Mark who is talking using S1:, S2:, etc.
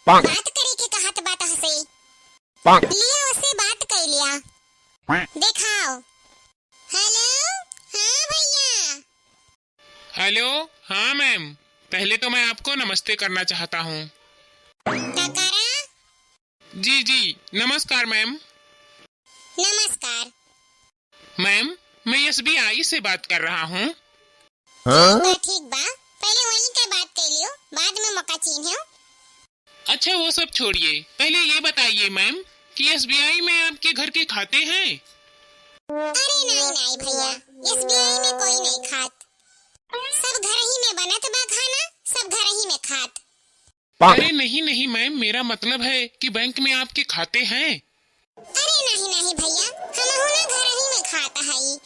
S1: बात करे के कहत बात हसे लिया उससे बात कर लिया देखाओ। हेलो हाँ भैया।
S2: हेलो हाँ मैम, पहले तो मैं आपको नमस्ते करना चाहता हूँ।
S1: टकरा।
S2: जी जी नमस्कार मैम।
S1: नमस्कार।
S2: मैम मैं एसबीआई से बात कर रहा हूँ।
S1: ठीक बा पहले वहीं के बात कर लियो, बाद में मौका चिन्ह।
S2: अच्छा वो सब छोड़िए, पहले ये बताइए मैम कि एसबीआई में आपके घर के खाते हैं?
S1: अरे नहीं भैया, एसबीआई में कोई नहीं खात। सब घर ही में बनत बा खाना, सब घर ही में खात।
S2: अरे नहीं नहीं मैम, मेरा मतलब है कि बैंक में आपके खाते हैं।
S1: अरे नहीं भैया, हम ना घर ही में खाता हई।